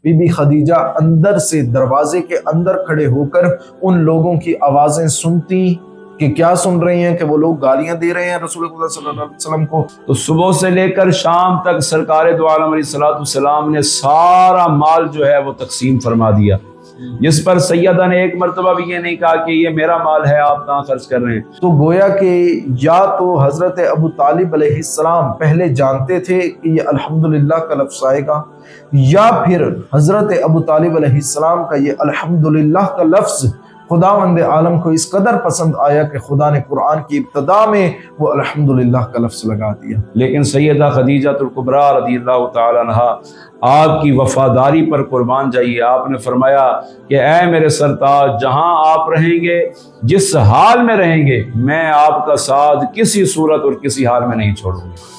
Be be Khadija اندر سے دروازے کے اندر کھڑے ہو کر ان لوگوں کی آوازیں سنتی کہ کیا سن رہی ہیں کہ وہ لوگ گالیاں دے رہے ہیں رسول خدا صلی اللہ علیہ وسلم کو۔ تو صبح سے لے کر شام تک سرکار دو عالم علیہ الصلوۃ والسلام نے سارا مال جو ہے وہ تقسیم فرما دیا، جس پر سیدہ نے ایک مرتبہ بھی یہ نہیں کہا کہ یہ میرا مال ہے آپ کہاں خرچ کر رہے ہیں۔ تو گویا کہ یا تو حضرت ابو طالب علیہ السلام پہلے جانتے تھے کہ یہ الحمدللہ کا لفظ آئے گا، یا پھر حضرت ابو طالب علیہ السلام کا یہ الحمدللہ کا لفظ خداوند عالم کو اس قدر پسند آیا کہ خدا نے قرآن کی ابتدا میں وہ الحمدللہ کا لفظ لگا دیا۔ لیکن سیدہ خدیجہ الکبریٰ رضی اللہ تعالی عنہا آپ کی وفاداری پر قربان جائیے۔ آپ نے فرمایا کہ اے میرے سرتاج، جہاں آپ رہیں گے، جس حال میں رہیں گے، میں آپ کا ساتھ کسی صورت اور کسی حال میں نہیں چھوڑوں گی۔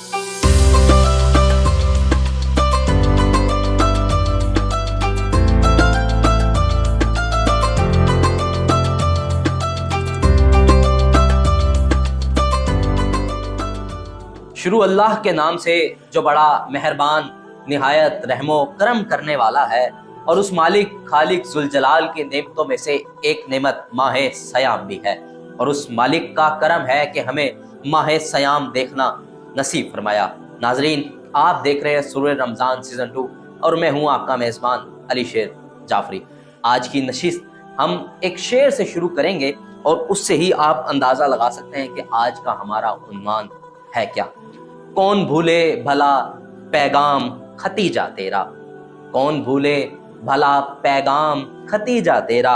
شروع اللہ کے نام سے جو بڑا مہربان، نہایت رحم و کرم کرنے والا ہے، اور اس مالک خالق ذوالجلال کی نعمتوں میں سے ایک نعمت ماہ صیام بھی ہے، اور اس مالک کا کرم ہے کہ ہمیں ماہ صیام دیکھنا نصیب فرمایا۔ ناظرین، آپ دیکھ رہے ہیں سورہ رمضان سیزن 2 اور میں ہوں آپ کا میزبان علی شیر جعفری۔ آج کی نشست ہم ایک شعر سے شروع کریں گے اور اس سے ہی آپ اندازہ لگا سکتے ہیں کہ آج کا ہمارا عنوان ہے کیا۔ کون بھولے بھلا پیغام ختیجہ تیرا، کون بھولے بھلا پیغام ختیجہ تیرا،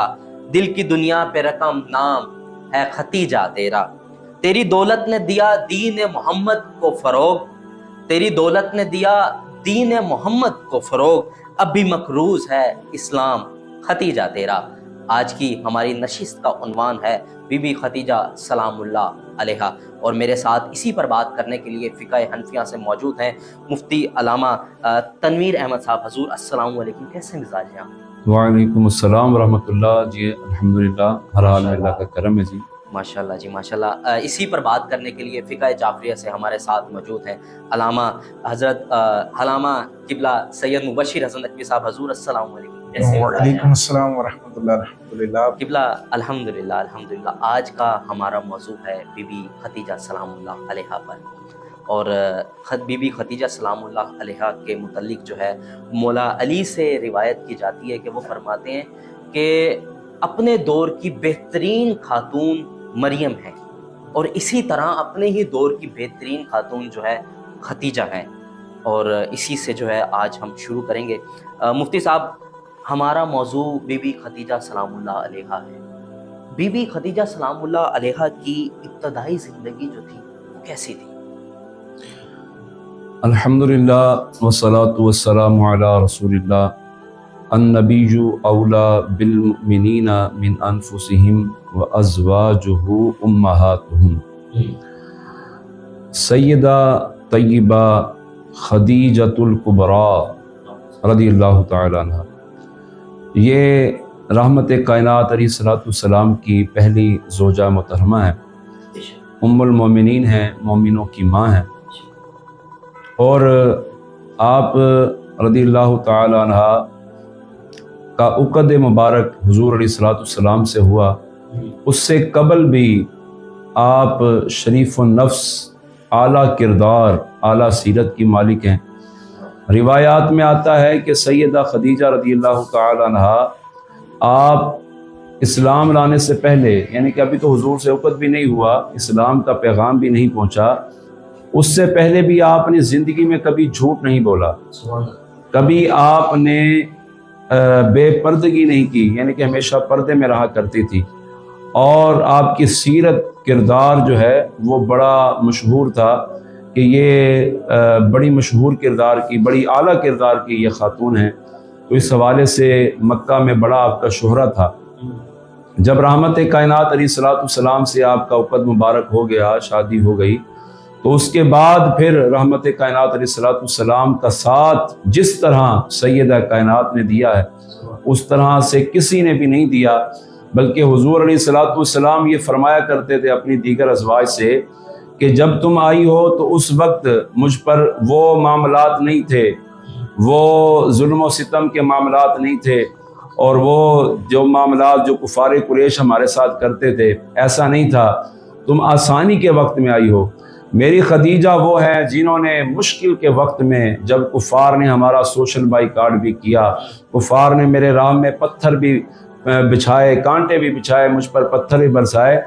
دل کی دنیا پہ رقم نام ہے ختیجہ تیرا۔ تیری دولت نے دیا دین محمد کو فروغ، تیری دولت نے دیا دین محمد کو فروغ، اب بھی مقروض ہے اسلام ختیجہ تیرا۔ آج کی ہماری نشست کا عنوان ہے بی بی خدیجہ سلام اللہ علیہا، اور میرے ساتھ اسی پر بات کرنے کے لیے فقہ حنفیہ سے موجود ہیں مفتی علامہ تنویر احمد صاحب۔ حضور السلام علیکم، کیسے مزاج ہیں آپ؟ وعلیکم السلام ورحمۃ اللہ۔ جی الحمدللہ، ہر حال میں اللہ کا کرم ہے۔ جی ماشاءاللہ جی ماشاءاللہ۔ اسی پر بات کرنے کے لیے فقہ جعفریہ سے ہمارے ساتھ موجود ہیں علامہ حضرت علامہ قبلہ سید مبشر حسن نقوی صاحب۔ حضور السلام علیکم، وعلیکم السلام ورحمۃ اللہ۔ الحمدللہ قبلہ الحمدللہ الحمدللہ۔ آج کا ہمارا موضوع ہے بی بی خدیجہ سلام اللہ علیہا پر، اور بی بی خدیجہ سلام اللہ علیہا کے متعلق جو ہے مولا علی سے روایت کی جاتی ہے کہ وہ فرماتے ہیں کہ اپنے دور کی بہترین خاتون مریم ہے، اور اسی طرح اپنے ہی دور کی بہترین خاتون جو ہے خدیجہ ہے، اور اسی سے جو ہے آج ہم شروع کریں گے۔ مفتی صاحب، ہمارا موضوع بی بی خدیجہ سلام اللہ علیہا ہے۔ بی بی خدیجہ سلام اللہ علیہا کی ابتدائی زندگی جو تھی وہ کیسی تھی؟ الحمدللہ والصلاۃ والسلام علی رسول اللہ، النبی اولا بالمؤمنین من انفسہم وازواجہ امہاتہم۔ سیدہ طیبہ خدیجۃ الکبریٰ رضی اللہ تعالی عنہ، یہ رحمت کائنات علیہ الصلوۃ والسلام کی پہلی زوجہ محترمہ ہیں، ام المومنین ہیں، مومنوں کی ماں ہیں، اور آپ رضی اللہ تعالی عنہ کا عقد مبارک حضور علیہ الصلوۃ والسلام سے ہوا۔ اس سے قبل بھی آپ شریف النفس، اعلیٰ کردار، اعلیٰ سیرت کی مالک ہیں۔ روایات میں آتا ہے کہ سیدہ خدیجہ رضی اللہ تعالی عنہ آپ اسلام لانے سے پہلے، یعنی کہ ابھی تو حضور سے عقد بھی نہیں ہوا، اسلام کا پیغام بھی نہیں پہنچا، اس سے پہلے بھی آپ نے زندگی میں کبھی جھوٹ نہیں بولا، کبھی آپ نے بے پردگی نہیں کی، یعنی کہ ہمیشہ پردے میں رہا کرتی تھی، اور آپ کی سیرت کردار جو ہے وہ بڑا مشہور تھا کہ یہ بڑی مشہور کردار کی، بڑی اعلیٰ کردار کی یہ خاتون ہیں، تو اس حوالے سے مکہ میں بڑا آپ کا شہرہ تھا۔ جب رحمت کائنات علیہ الصلوۃ والسلام سے آپ کا عقد مبارک ہو گیا، شادی ہو گئی، تو اس کے بعد پھر رحمت کائنات علیہ الصلوۃ والسلام کا ساتھ جس طرح سیدہ کائنات نے دیا ہے اس طرح سے کسی نے بھی نہیں دیا، بلکہ حضور علیہ الصلوۃ والسلام یہ فرمایا کرتے تھے اپنی دیگر ازواج سے کہ جب تم آئی ہو تو اس وقت مجھ پر وہ معاملات نہیں تھے، وہ ظلم و ستم کے معاملات نہیں تھے، اور وہ جو معاملات جو کفار قریش ہمارے ساتھ کرتے تھے ایسا نہیں تھا، تم آسانی کے وقت میں آئی ہو۔ میری خدیجہ وہ ہیں جنہوں نے مشکل کے وقت میں، جب کفار نے ہمارا سوشل بائیکاٹ بھی کیا، کفار نے میرے راہ میں پتھر بھی بچھائے، کانٹے بھی بچھائے، مجھ پر پتھر بھی برسائے،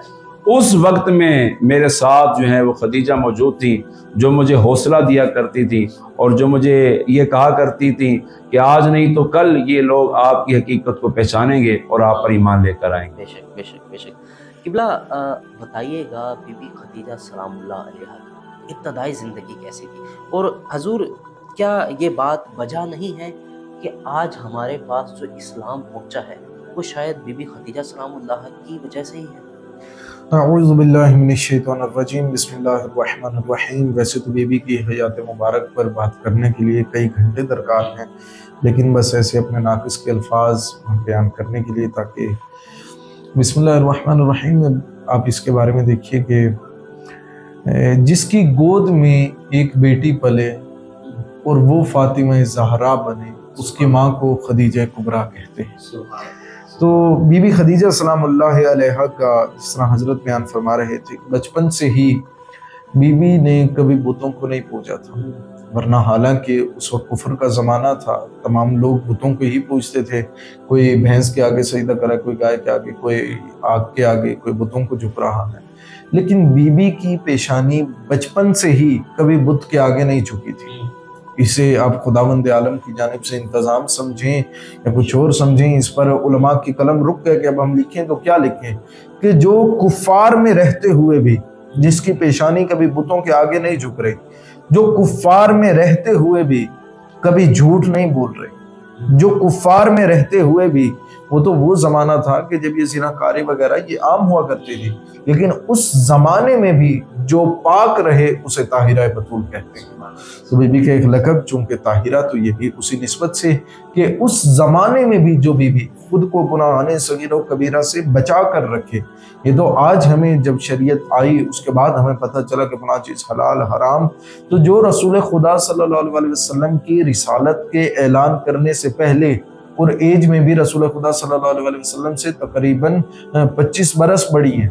اس وقت میں میرے ساتھ جو ہیں وہ خدیجہ موجود تھی، جو مجھے حوصلہ دیا کرتی تھی اور جو مجھے یہ کہا کرتی تھی کہ آج نہیں تو کل یہ لوگ آپ کی حقیقت کو پہچانیں گے اور آپ پر ایمان لے کر آئیں گے۔ بے شک بے شک بے شک۔ قبلہ بتائیے گا بی بی خدیجہ سلام اللہ علیہا کی ابتدائی زندگی کیسی تھی، اور حضور کیا یہ بات وجہ نہیں ہے کہ آج ہمارے پاس جو اسلام پہنچا ہے وہ شاید بی بی خدیجہ سلام اللہ کی وجہ سے ہی ہے؟ اعوذ باللہ من الشیطان الرجیم، بسم اللہ الرحمن الرحیم۔ ویسے تو بی بی کی حیات مبارک پر بات کرنے کے لیے کئی گھنٹے درکار ہیں، لیکن بس ایسے اپنے ناقص کے الفاظ بیان کرنے کے لیے، تاکہ بسم اللہ الرحمن الرحیم میں آپ اس کے بارے میں دیکھیے کہ جس کی گود میں ایک بیٹی پلے اور وہ فاطمہ زہرا بنے، اس کی ماں کو خدیجہ کبریٰ کہتے ہیں۔ تو بی بی خدیجہ سلام اللہ علیہا کا جس طرح حضرت بیان فرما رہے تھے، بچپن سے ہی بی بی نے کبھی بتوں کو نہیں پوجا تھا، ورنہ حالانکہ اس وقت کفر کا زمانہ تھا، تمام لوگ بتوں کو ہی پوجتے تھے، کوئی بھینس کے آگے سجدہ کرا، کوئی گائے کے آگے، کوئی آگ کے آگے، کوئی بتوں کو جھک رہا ہے، لیکن بی بی کی پیشانی بچپن سے ہی کبھی بت کے آگے نہیں جھکی تھی۔ اسے آپ خداوند عالم کی جانب سے انتظام سمجھیں یا کچھ اور سمجھیں، اس پر علماء کی قلم رک گئے کہ اب ہم لکھیں تو کیا لکھیں، کہ جو کفار میں رہتے ہوئے بھی، جس کی پیشانی کبھی بتوں کے آگے نہیں جھک رہی، جو کفار میں رہتے ہوئے بھی کبھی جھوٹ نہیں بول رہے، جو کفار میں رہتے ہوئے بھی، وہ تو وہ زمانہ تھا کہ جب یہ زنا کاری وغیرہ یہ عام ہوا کرتی تھی، لیکن اس زمانے میں بھی جو پاک رہے اسے طاہرہ بتول کہتے ہیں۔ تو بی بی کا ایک لقب چونکہ طاہرہ، تو یہ بھی اسی نسبت سے کہ اس زمانے میں بھی جو بی بی خود کو گناہان صغیرہ و کبیرہ سے بچا کر رکھے۔ یہ تو آج ہمیں جب شریعت آئی اس کے بعد ہمیں پتہ چلا کہ فلاں چیز حلال حرام، تو جو رسول خدا صلی اللہ علیہ وسلم کی رسالت کے اعلان کرنے سے پہلے اور ایج میں بھی رسول خدا صلی اللہ علیہ وسلم سے تقریباً 25 برس بڑی ہیں،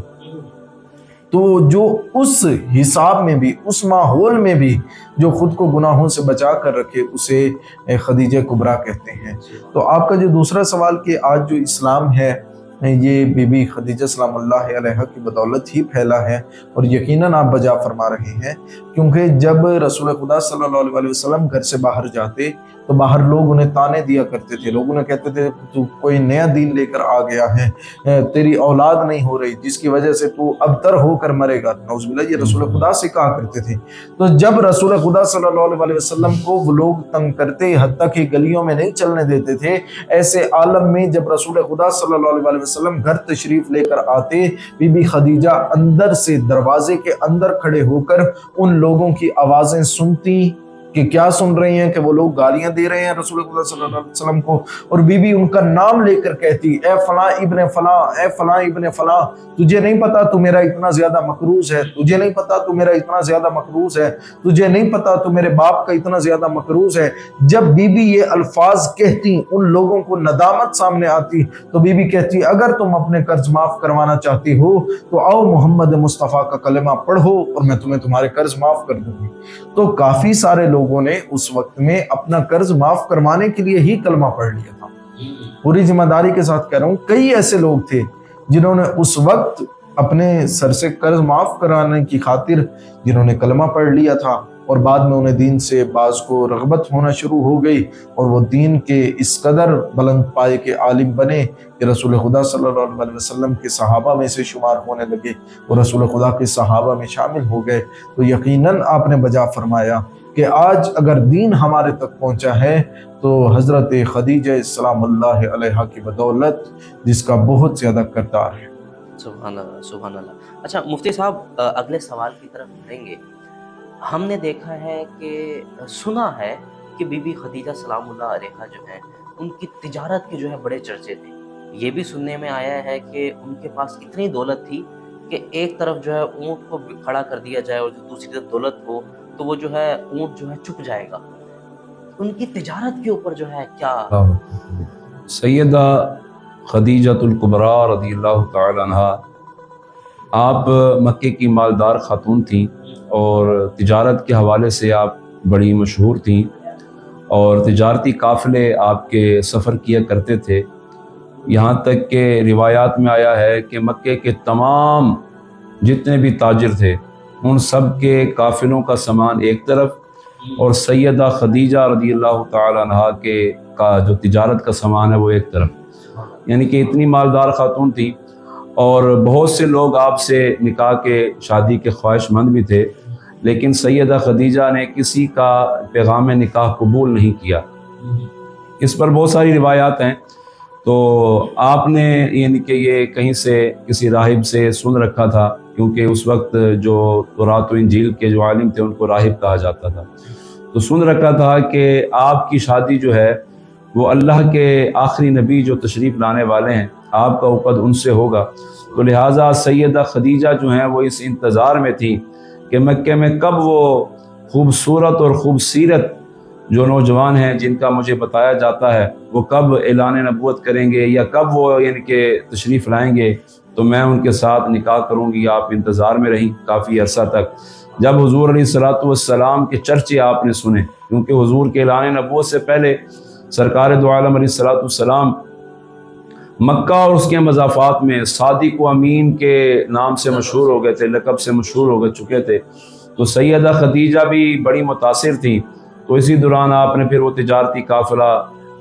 تو جو اس حساب میں بھی، اس ماحول میں بھی جو خود کو گناہوں سے بچا کر رکھے اسے خدیجہ کبریٰ کہتے ہیں۔ تو آپ کا جو دوسرا سوال کہ آج جو اسلام ہے یہ بی بی خدیجہ سلام اللہ علیہا کی بدولت ہی پھیلا ہے، اور یقیناً آپ بجا فرما رہے ہیں، کیونکہ جب رسول خدا صلی اللہ علیہ وسلم گھر سے باہر جاتے تو باہر لوگ انہیں تانے دیا کرتے تھے، لوگ انہیں کہتے تھے تو کوئی نیا دین لے کر آ گیا ہے، تیری اولاد نہیں ہو رہی جس کی وجہ سے تو ابتر ہو کر مرے گا، نعوذ باللہ، یہ رسول خدا سے کہا کرتے تھے۔ تو جب رسول خدا صلی اللہ علیہ وسلم کو وہ لوگ تنگ کرتے، حتیٰ کہ گلیوں میں نہیں چلنے دیتے تھے، ایسے عالم میں جب رسول خدا صلی اللہ علیہ وسلم گھر تشریف لے کر آتے، بی بی خدیجہ اندر سے دروازے کے اندر کھڑے ہو کر ان لوگوں کی آوازیں سنتی کہ کیا سن رہی ہیں، کہ وہ لوگ گالیاں دے رہے ہیں رسول اللہ صلی اللہ علیہ وسلم کو، اور بی بی ان کا نام لے کر کہتی، اے فلاں ابن فلاں، اے فلاں ابن فلاں، تجھے نہیں پتا تو میرا اتنا زیادہ مقروض ہے، تجھے نہیں پتا تو میرا اتنا زیادہ مقروض ہے، تجھے نہیں پتا تو میرے باپ کا اتنا زیادہ مقروض ہے۔ جب بی بی یہ الفاظ کہتی، ان لوگوں کو ندامت سامنے آتی، تو بی بی کہتی اگر تم اپنے قرض معاف کروانا چاہتی ہو تو آؤ محمد مصطفیٰ کا کلمہ پڑھو اور میں تمہیں تمہارے قرض معاف کر دوں گی۔ تو کافی سارے لوگوں نے اس وقت میں اپنا قرض معاف کروانے کے لیے ہی کلمہ پڑھ لیا تھا۔ پوری ذمہ داری کے ساتھ کہہ رہا ہوں، کئی ایسے لوگ تھے جنہوں نے اس وقت اپنے سر سے قرض معاف کرانے کی خاطر جنہوں نے کلمہ پڑھ لیا تھا، اور بعد میں انہیں دین سے بعض کو رغبت ہونا شروع ہو گئی، اور وہ دین کے اس قدر بلند پائے کے عالم بنے کہ رسول خدا صلی اللہ علیہ وسلم کے صحابہ میں سے شمار ہونے لگے، اور رسول خدا کے صحابہ میں شامل ہو گئے۔ تو یقیناً آپ نے بجا فرمایا کہ آج اگر دین ہمارے تک پہنچا ہے تو حضرت خدیجہ سلام اللہ علیہا کی بدولت، جس کا بہت زیادہ کردار ہے۔ سبحان اللہ سبحان اللہ۔ اچھا مفتی صاحب، اگلے سوال کی طرف بڑھیں گے۔ ہم نے دیکھا ہے کہ سنا ہے کہ بی بی خدیجہ سلام اللہ علیہا جو ہیں ان کی تجارت کے جو ہے بڑے چرچے تھے۔ یہ بھی سننے میں آیا ہے کہ ان کے پاس اتنی دولت تھی کہ ایک طرف جو ہے اونٹ کو کھڑا کر دیا جائے اور جو دوسری طرف دولت ہو تو وہ جو ہے اونٹ جو ہے چپ جائے گا۔ ان کی تجارت کے اوپر جو ہے کیا؟ سیدہ خدیجۃ الکبریٰ رضی اللہ تعالی عنہا آپ مکے کی مالدار خاتون تھیں اور تجارت کے حوالے سے آپ بڑی مشہور تھیں اور تجارتی قافلے آپ کے سفر کیا کرتے تھے، یہاں تک کہ روایات میں آیا ہے کہ مکے کے تمام جتنے بھی تاجر تھے ان سب کے قافلوں کا سامان ایک طرف اور سیدہ خدیجہ رضی اللہ تعالی عنہا کا جو تجارت کا سامان ہے وہ ایک طرف، یعنی کہ اتنی مالدار خاتون تھی اور بہت سے لوگ آپ سے نکاح کے شادی کے خواہش مند بھی تھے، لیکن سیدہ خدیجہ نے کسی کا پیغام نکاح قبول نہیں کیا۔ اس پر بہت ساری روایات ہیں، تو آپ نے یعنی کہ یہ کہیں سے کسی راہب سے سن رکھا تھا، کیونکہ اس وقت جو تورات و انجیل کے جو عالم تھے ان کو راہب کہا جاتا تھا، تو سن رکھا تھا کہ آپ کی شادی جو ہے وہ اللہ کے آخری نبی جو تشریف لانے والے ہیں آپ کا عقد ان سے ہوگا، تو لہٰذا سیدہ خدیجہ جو ہیں وہ اس انتظار میں تھیں کہ مکے میں کب وہ خوبصورت اور خوبصیرت جو نوجوان ہیں جن کا مجھے بتایا جاتا ہے وہ کب اعلان نبوت کریں گے یا کب وہ یعنی کہ تشریف لائیں گے تو میں ان کے ساتھ نکاح کروں گی۔ آپ انتظار میں رہیں کافی عرصہ تک، جب حضور علیہ الصلوۃ والسلام کے چرچے آپ نے سنے، کیونکہ حضور کے اعلان نبوت سے پہلے سرکار دو عالم علیہ الصلوۃ والسلام مکہ اور اس کے مضافات میں صادق و امین کے نام سے مشہور ہو گئے تھے، لقب سے مشہور ہو چکے تھے، تو سیدہ خدیجہ بھی بڑی متاثر تھیں، تو اسی دوران آپ نے پھر وہ تجارتی قافلہ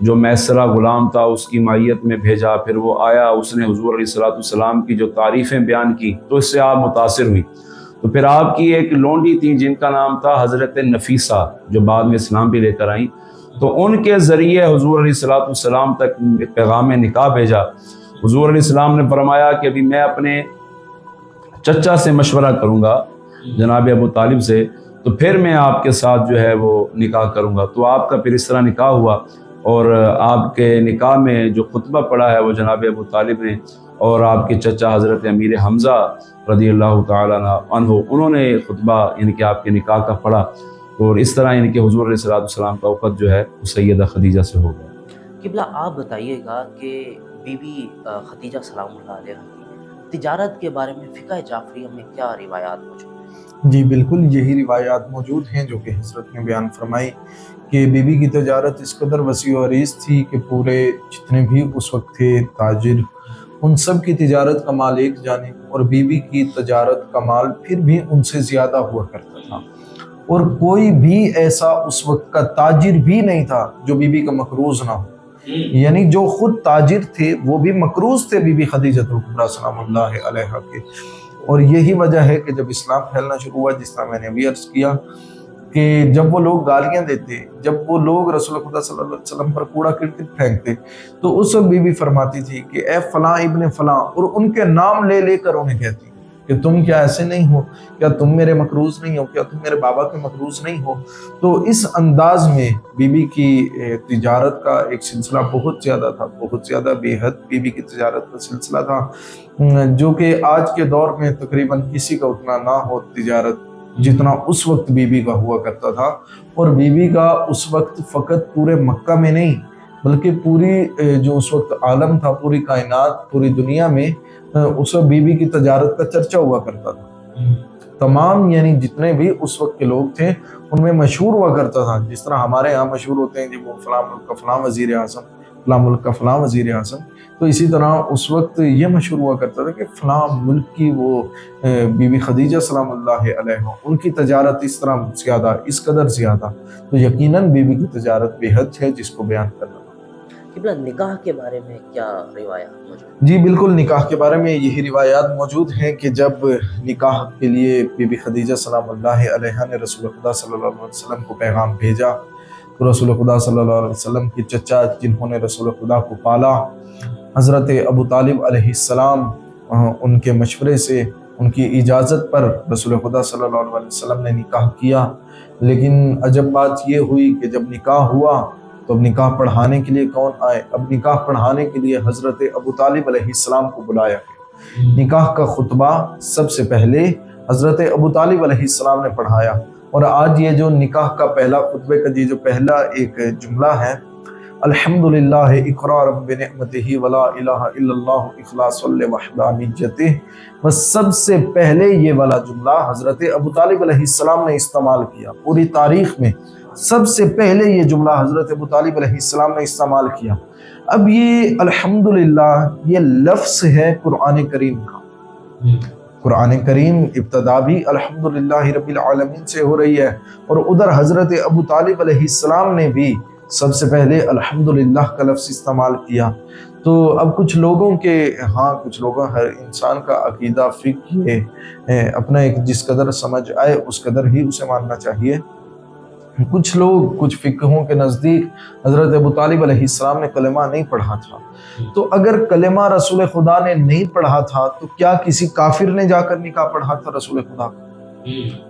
جو میسرہ غلام تھا اس کی معیت میں بھیجا، پھر وہ آیا، اس نے حضور علیہ الصلوۃ والسلام کی جو تعریفیں بیان کی تو اس سے آپ متاثر ہوئی، تو پھر آپ کی ایک لونڈی تھی جن کا نام تھا حضرت نفیسہ جو بعد میں اسلام بھی لے کر آئیں، تو ان کے ذریعے حضور علیہ الصلوۃ والسلام تک پیغام نکاح بھیجا۔ حضور علیہ السلام نے فرمایا کہ ابھی میں اپنے چچا سے مشورہ کروں گا، جناب ابو طالب سے، تو پھر میں آپ کے ساتھ جو ہے وہ نکاح کروں گا، تو آپ کا پھر اس طرح نکاح ہوا، اور آپ کے نکاح میں جو خطبہ پڑھا ہے وہ جناب ابو طالب نے اور آپ کے چچا حضرت امیر حمزہ رضی اللہ تعالیٰ عنہ انہوں نے خطبہ یعنی کہ آپ کے نکاح کا پڑھا، اور اس طرح یعنی کہ حضور علیہ الصلوۃ والسلام کا عقد جو ہے وہ سیدہ خدیجہ سے ہو گیا۔ قبلہ آپ بتائیے گا کہ بی بی خدیجہ سلام اللہ علیہ کی تجارت کے بارے میں فقہ جعفریہ میں کیا روایات موجود ہیں؟ جی بالکل یہی روایات موجود ہیں جو کہ حضرت نے بیان فرمائی کہ بی بی کی تجارت اس قدر وسیع و عریض تھی کہ پورے جتنے بھی اس وقت تھے تاجر ان سب کی تجارت کا مال ایک جانب اور بی بی کی تجارت کا مال پھر بھی ان سے زیادہ ہوا کرتا تھا، اور کوئی بھی ایسا اس وقت کا تاجر بھی نہیں تھا جو بی بی کا مقروض نہ ہو، یعنی جو خود تاجر تھے وہ بھی مقروض تھے بی بی خدیجہ الکبریٰ سلام اللہ علیہا کے، اور یہی وجہ ہے کہ جب اسلام پھیلنا شروع ہوا، جس طرح میں نے ابھی عرض کیا کہ جب وہ لوگ گالیاں دیتے، جب وہ لوگ رسول خدا صلی اللہ علیہ وسلم پر کوڑا کرکٹ پھینکتے، تو اس وقت بی بی فرماتی تھی کہ اے فلاں ابن فلاں، اور ان کے نام لے لے کر انہیں کہتی کہ تم کیا ایسے نہیں ہو، کیا تم میرے مقروض نہیں ہو، کیا تم میرے بابا کے مقروض نہیں ہو۔ تو اس انداز میں بی بی کی تجارت کا ایک سلسلہ بہت زیادہ تھا، بہت زیادہ بے حد بی بی کی تجارت کا سلسلہ تھا، جو کہ آج کے دور میں تقریباً کسی کا اتنا نہ ہو تجارت جتنا اس وقت بی بی کا ہوا کرتا تھا، اور بی بی کا اس وقت فقط پورے مکہ میں نہیں بلکہ پوری جو اس وقت عالم تھا، پوری کائنات، پوری دنیا میں اس وقت بی بی کی تجارت کا چرچا ہوا کرتا تھا۔ تمام یعنی جتنے بھی اس وقت کے لوگ تھے ان میں مشہور ہوا کرتا تھا، جس طرح ہمارے ہاں مشہور ہوتے ہیں کہ وہ فلاں ملک کا فلاں وزیر اعظم، فلاں ملک کا فلاں وزیر اعظم، تو اسی طرح اس وقت یہ مشہور ہوا کرتا تھا کہ فلاں ملک کی وہ بی بی خدیجہ سلام اللہ علیہا ان کی تجارت اس طرح زیادہ، اس قدر زیادہ، تو یقیناً بی بی کی تجارت بے حد ہے جس کو بیان کرنا۔ قبلہ نکاح کے بارے میں کیا روایات موجود ہیں؟ جی بالکل نکاح کے بارے میں یہی روایات موجود ہیں کہ جب نکاح کے لیے بی بی خدیجہ سلام اللہ علیہا نے رسول خدا صلی اللہ علیہ وسلم کو پیغام بھیجا، تو رسول خدا صلی اللہ علیہ وسلم کے چچا جنہوں نے رسول خدا کو پالا حضرت ابو طالب علیہ السلام، ان کے مشورے سے، ان کی اجازت پر رسول خدا صلی اللہ علیہ وسلم نے نکاح کیا، لیکن عجب بات یہ ہوئی کہ جب نکاح ہوا تو اب نکاح پڑھانے کے لیے کون آئے؟ اب نکاح پڑھانے کے لیے حضرت ابو طالب علیہ السلام کو بلایا گیا۔ نکاح کا خطبہ سب سے پہلے حضرت ابو طالب علیہ السلام نے پڑھایا، اور آج یہ جو نکاح کا پہلا خطبے کا یہ جو پہلا ایک جملہ ہے، الحمدللہ اقرارا بنعمتہ ولا الہ الا اللہ اخلاصا لوحدانیتہ، بس سب سے پہلے یہ والا جملہ حضرت ابو طالب علیہ السلام نے استعمال کیا۔ پوری تاریخ میں سب سے پہلے یہ جملہ حضرت ابو طالب علیہ السلام نے استعمال کیا۔ اب یہ الحمدللہ یہ لفظ ہے قرآن کریم کا۔ قرآن کریم ابتدا بھی الحمدللہ رب العالمین سے ہو رہی ہے، اور ادھر حضرت ابو طالب علیہ السلام نے بھی سب سے پہلے الحمدللہ کا لفظ استعمال کیا۔ تو اب کچھ لوگوں کے ہر انسان کا عقیدہ فقہ یہ اپنا ایک جس قدر سمجھ آئے اس قدر ہی اسے ماننا چاہیے۔ کچھ فقہوں کے نزدیک حضرت ابو طالب علیہ السلام نے کلمہ نہیں پڑھا تھا، تو اگر کلمہ رسول خدا نے نہیں پڑھا تھا تو کیا کسی کافر نے جا کر نکاح پڑھا تھا رسول خدا کا؟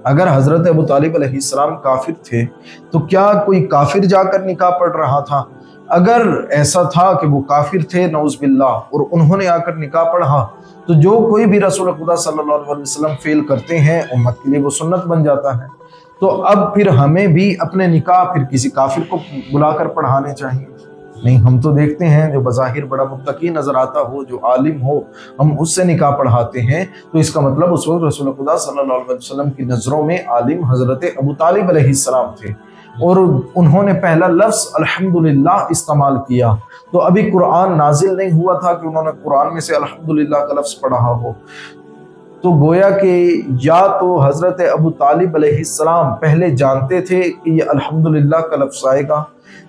اگر حضرت ابو طالب علیہ السلام کافر تھے تو کیا کوئی کافر جا کر نکاح پڑھ رہا تھا؟ اگر ایسا تھا کہ وہ کافر تھے نعوذ باللہ اور انہوں نے آ کر نکاح پڑھا، تو جو کوئی بھی رسول خدا صلی اللہ علیہ وسلم فعل کرتے ہیں امت کے لیے وہ سنت بن جاتا ہے۔ تو اب پھر ہمیں بھی اپنے نکاح پھر کسی کافر کو بلا کر پڑھانے چاہیے؟ نہیں، ہم تو دیکھتے ہیں جو بظاہر بڑا متقی نظر آتا ہو، جو عالم ہو، ہم اس سے نکاح پڑھاتے ہیں، تو اس کا مطلب اس وقت رسول خدا صلی اللہ علیہ وسلم کی نظروں میں عالم حضرت ابو طالب علیہ السلام تھے، اور انہوں نے پہلا لفظ الحمدللہ استعمال کیا۔ تو ابھی قرآن نازل نہیں ہوا تھا کہ انہوں نے قرآن میں سے الحمدللہ کا لفظ پڑھا ہو، تو گویا کہ یا تو حضرت ابو طالب علیہ السلام پہلے جانتے تھے کہ یہ الحمدللہ کا لفظ آئے گا،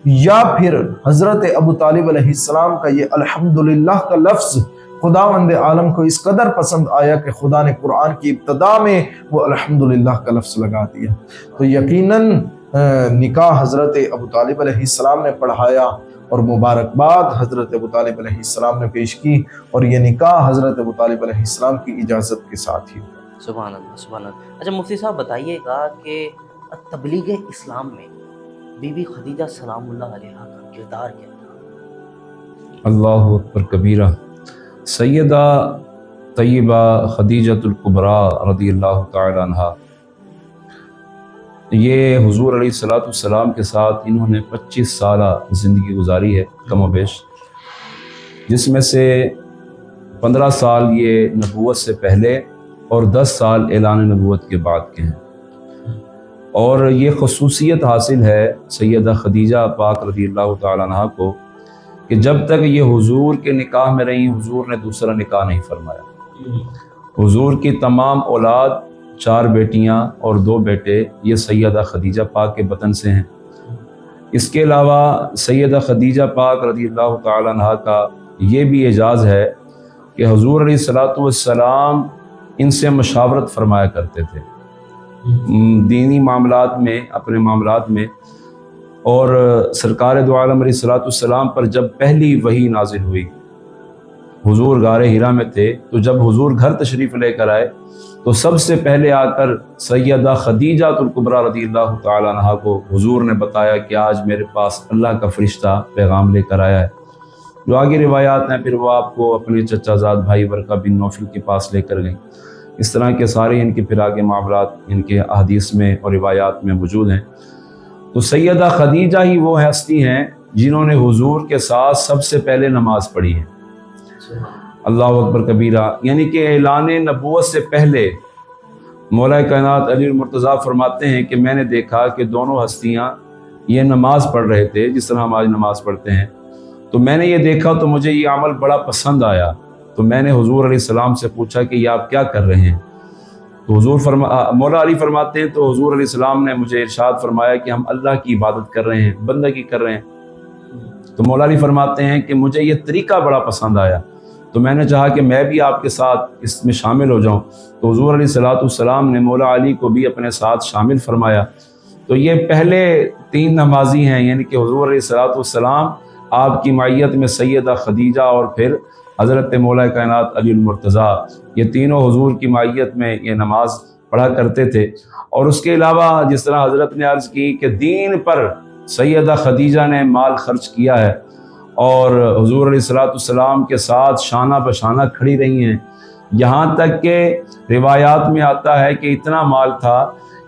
یا پھر حضرت ابو طالب علیہ السلام کا یہ الحمدللہ کا لفظ خداوند عالم کو اس قدر پسند آیا کہ خدا نے قرآن کی ابتدا میں وہ الحمدللہ کا لفظ لگا دیا۔ تو یقیناً نکاح حضرت ابو طالب علیہ السلام نے پڑھایا، اور مبارکباد حضرت ابو طالب علیہ السلام نے پیش کی، اور یہ نکاح حضرت ابو طالب علیہ السلام کی اجازت کے ساتھ ہی۔ سبحان اللہ، سبحان اللہ۔ اچھا مفتی صاحب بتائیے گا کہ تبلیغ اسلام میں بی بی خدیجہ سلام اللہ علیہا کا کردار کیا تھا؟ اللہ اکبر کبیرہ۔ سیدہ طیبہ خدیجۃ الکبریٰ رضی اللہ تعالی عنہا، یہ حضور علیہ الصلوۃ والسلام کے ساتھ انہوں نے 25 سالہ زندگی گزاری ہے کم و بیش، جس میں سے 15 سال یہ نبوت سے پہلے اور 10 سال اعلان نبوت کے بعد کے ہیں۔ اور یہ خصوصیت حاصل ہے سیدہ خدیجہ پاک رضی اللہ تعالیٰ عنہا کو کہ جب تک یہ حضور کے نکاح میں رہیں، حضور نے دوسرا نکاح نہیں فرمایا۔ حضور کی تمام اولاد، 4 بیٹیاں اور 2 بیٹے، یہ سیدہ خدیجہ پاک کے بطن سے ہیں۔ اس کے علاوہ سیدہ خدیجہ پاک رضی اللہ تعالیٰ عنہا کا یہ بھی اعزاز ہے کہ حضور علیہ الصلوۃ والسلام ان سے مشاورت فرمایا کرتے تھے دینی معاملات میں، اپنے معاملات میں۔ اور سرکار دو عالم علیہ الصلوۃ والسلام پر جب پہلی وحی نازل ہوئی، حضور غار حرا میں تھے، تو جب حضور گھر تشریف لے کر آئے تو سب سے پہلے آ کر سیدہ خدیجہ الکبریٰ رضی اللہ تعالیٰ عنہا کو حضور نے بتایا کہ آج میرے پاس اللہ کا فرشتہ پیغام لے کر آیا ہے۔ جو آگے روایات ہیں پھر وہ آپ کو اپنے چچا زاد بھائی ورقہ بن نوفل کے پاس لے کر گئیں۔ اس طرح کے سارے ان کے پھر آگے معاملات ان کے احادیث میں اور روایات میں موجود ہیں۔ تو سیدہ خدیجہ ہی وہ ہستی ہیں جنہوں نے حضور کے ساتھ سب سے پہلے نماز پڑھی ہے۔ اللہ اکبر کبیرہ، یعنی کہ اعلان نبوت سے پہلے مولا کائنات علی المرتضیٰ فرماتے ہیں کہ میں نے دیکھا کہ دونوں ہستیاں یہ نماز پڑھ رہے تھے جس طرح ہم آج نماز پڑھتے ہیں، تو میں نے یہ دیکھا تو مجھے یہ عمل بڑا پسند آیا، تو میں نے حضور علیہ السلام سے پوچھا کہ یہ آپ کیا کر رہے ہیں؟ تو مولا علی فرماتے ہیں تو حضور علیہ السلام نے مجھے ارشاد فرمایا کہ ہم اللہ کی عبادت کر رہے ہیں، بندگی کر رہے ہیں۔ تو مولا علی فرماتے ہیں کہ مجھے یہ طریقہ بڑا پسند آیا، تو میں نے چاہا کہ میں بھی آپ کے ساتھ اس میں شامل ہو جاؤں، تو حضور علیہ السلام نے مولا علی کو بھی اپنے ساتھ شامل فرمایا۔ تو یہ پہلے 3 نمازی ہیں، یعنی کہ حضور علیہ السلام، آپ کی معیت میں سیدہ خدیجہ اور پھر حضرت مولا کائنات علی المرتضیٰ، یہ تینوں حضور کی معیت میں یہ نماز پڑھا کرتے تھے۔ اور اس کے علاوہ جس طرح حضرت نے عرض کی کہ دین پر سیدہ خدیجہ نے مال خرچ کیا ہے اور حضور علیہ السلام کے ساتھ شانہ بشانہ کھڑی رہی ہیں، یہاں تک کہ روایات میں آتا ہے کہ اتنا مال تھا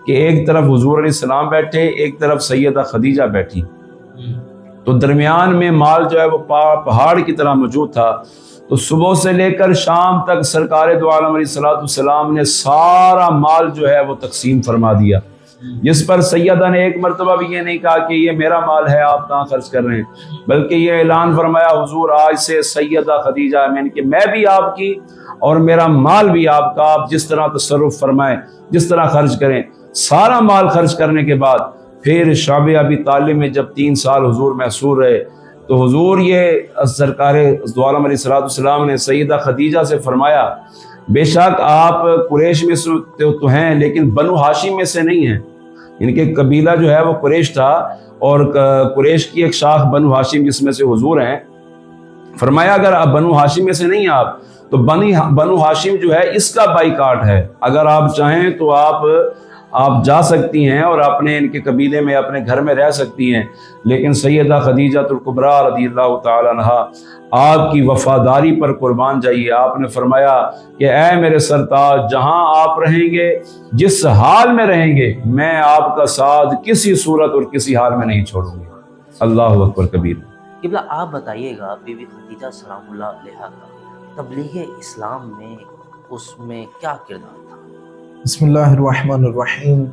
کہ ایک طرف حضور علیہ السلام بیٹھے، ایک طرف سیدہ خدیجہ بیٹھی، تو درمیان میں مال جو ہے وہ پہاڑ کی طرح موجود تھا۔ تو صبح سے لے کر شام تک سرکار دو عالم علیہ السلام نے سارا مال جو ہے وہ تقسیم فرما دیا، جس پر سیدہ نے ایک مرتبہ بھی یہ نہیں کہا کہ یہ میرا مال ہے آپ کہاں خرچ کر رہے ہیں، بلکہ یہ اعلان فرمایا حضور آج سے سیدہ خدیجہ کہ میں بھی آپ کی اور میرا مال بھی آپ کا، آپ جس طرح تصرف فرمائیں، جس طرح خرچ کریں۔ سارا مال خرچ کرنے کے بعد پھر شعب ابی طالب میں جب 3 سال حضور محصور رہے تو حضور یہ سرکار دو عالم علیہ السلام نے سیدہ خدیجہ سے فرمایا بے شک آپ قریش میں سے تو ہیں لیکن بنو ہاشم میں سے نہیں ہیں، ان کے قبیلہ جو ہے وہ قریش تھا اور قریش کی ایک شاخ بنو ہاشم جس میں سے حضور ہیں، فرمایا اگر آپ بنو ہاشم میں سے نہیں آپ تو بنو ہاشم جو ہے اس کا بائیکاٹ ہے، اگر آپ چاہیں تو آپ جا سکتی ہیں اور اپنے ان کے قبیلے میں اپنے گھر میں رہ سکتی ہیں، لیکن سیدہ خدیجہ الکبریٰ رضی اللہ تعالی عنہا آپ کی وفاداری پر قربان جائیے۔ آپ نے فرمایا کہ اے میرے سرتاج، جہاں آپ رہیں گے، جس حال میں رہیں گے، میں آپ کا ساتھ کسی صورت اور کسی حال میں نہیں چھوڑوں گی۔ اللہ اکبر کبیر۔ قبلہ آپ بتائیے گا بی بی خدیجہ سلام اللہ علیہ کا تبلیغ اسلام میں اس میں کیا کردار تھا؟ بسم اللہ الرحمن الرحیم۔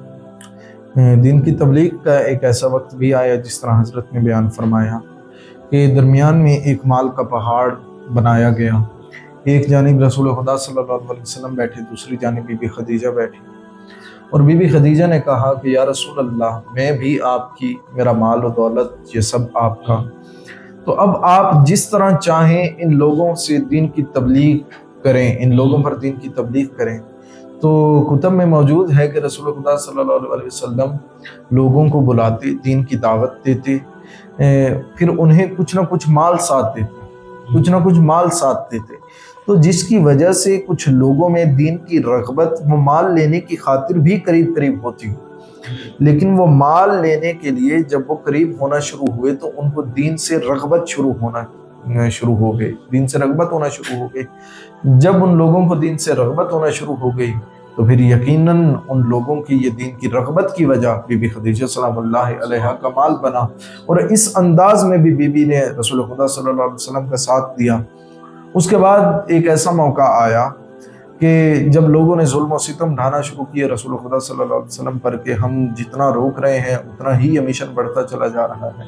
دین کی تبلیغ کا ایک ایسا وقت بھی آیا جس طرح حضرت نے بیان فرمایا کہ درمیان میں ایک مال کا پہاڑ بنایا گیا، ایک جانب رسول خدا صلی اللہ علیہ وسلم بیٹھے، دوسری جانب بی بی خدیجہ بیٹھی، اور بی بی خدیجہ نے کہا کہ یا رسول اللہ میں بھی آپ کی، میرا مال و دولت یہ سب آپ کا، تو اب آپ جس طرح چاہیں ان لوگوں سے دین کی تبلیغ کریں، ان لوگوں پر دین کی تبلیغ کریں۔ تو کتب میں موجود ہے کہ رسول خدا صلی اللہ علیہ وسلم لوگوں کو بلاتے، دین کی دعوت دیتے، پھر انہیں کچھ نہ کچھ مال ساتھ دیتے، تو جس کی وجہ سے کچھ لوگوں میں دین کی رغبت وہ مال لینے کی خاطر بھی قریب ہوتی ہو، لیکن وہ مال لینے کے لیے جب وہ قریب ہونا شروع ہوئے تو ان کو دین سے رغبت شروع ہو گئی۔ جب ان لوگوں کو دین سے رغبت ہونا شروع ہو گئی تو پھر یقیناً ان لوگوں کی یہ دین کی رغبت کی وجہ بی بی خدیجہ سلام اللہ علیہا کا مال بنا، اور اس انداز میں بھی بی بی نے رسول خدا صلی اللہ علیہ وسلم کا ساتھ دیا۔ اس کے بعد ایک ایسا موقع آیا کہ جب لوگوں نے ظلم و ستم ڈھانا شروع کیے رسول خدا صلی اللہ علیہ وسلم پر کہ ہم جتنا روک رہے ہیں اتنا ہی ایمیشن بڑھتا چلا جا رہا ہے،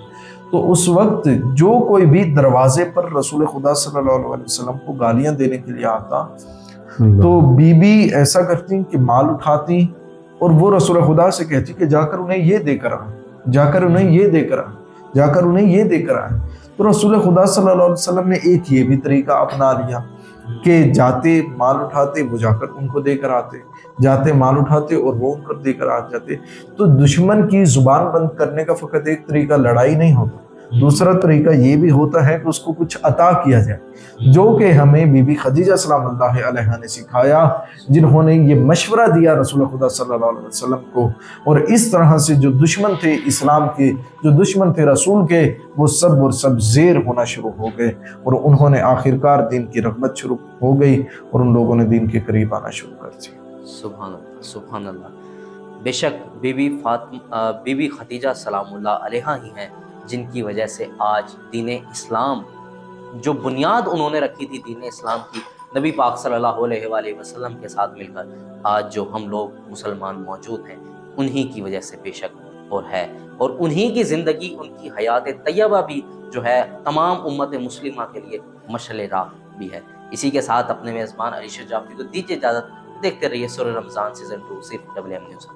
تو اس وقت جو کوئی بھی دروازے پر رسول خدا صلی اللہ علیہ وسلم کو گالیاں دینے کے لیے آتا تو بی بی ایسا کرتی کہ مال اٹھاتی اور وہ رسول خدا سے کہتی کہ جا کر انہیں یہ دے کر آئے۔ تو رسول خدا صلی اللہ علیہ وسلم نے ایک یہ بھی طریقہ اپنا لیا کہ جاتے مال اٹھاتے وہ جا کر ان کو دے کر آتے، جاتے مال اٹھاتے اور وہ ان کو دے کر آ جاتے۔ تو دشمن کی زبان بند کرنے کا فقط ایک طریقہ لڑائی نہیں ہوتا، دوسرا طریقہ یہ بھی ہوتا ہے کہ اس کو کچھ عطا کیا جائے، جو کہ ہمیں بی بی خدیجہ سلام اللہ علیہا نے سکھایا، جنہوں نے یہ مشورہ دیا رسول خدا صلی اللہ علیہ وسلم کو، اور اس طرح سے جو دشمن تھے اسلام کے، جو دشمن تھے رسول کے، وہ سب زیر ہونا شروع ہو گئے، اور انہوں نے آخرکار دین کی رغبت شروع ہو گئی اور ان لوگوں نے دین کے قریب آنا شروع کر دیا۔ سبحان اللہ۔ بے شک بی بی خدیجہ سلام اللہ علیہا ہی ہیں جن کی وجہ سے آج دین اسلام، جو بنیاد انہوں نے رکھی تھی دین اسلام کی نبی پاک صلی اللہ علیہ وآلہ وسلم کے ساتھ مل کر، آج جو ہم لوگ مسلمان موجود ہیں انہی کی وجہ سے بے شک اور ہے، اور انہی کی زندگی، ان کی حیات طیبہ بھی جو ہے تمام امت مسلمہ کے لیے مشعل راہ بھی ہے۔ اسی کے ساتھ اپنے میزبان علی شاہ جعفری کو دیجیے اجازت، دیکھتے رہیے سورہ رمضان سیزن 2 صرف WM نیوز۔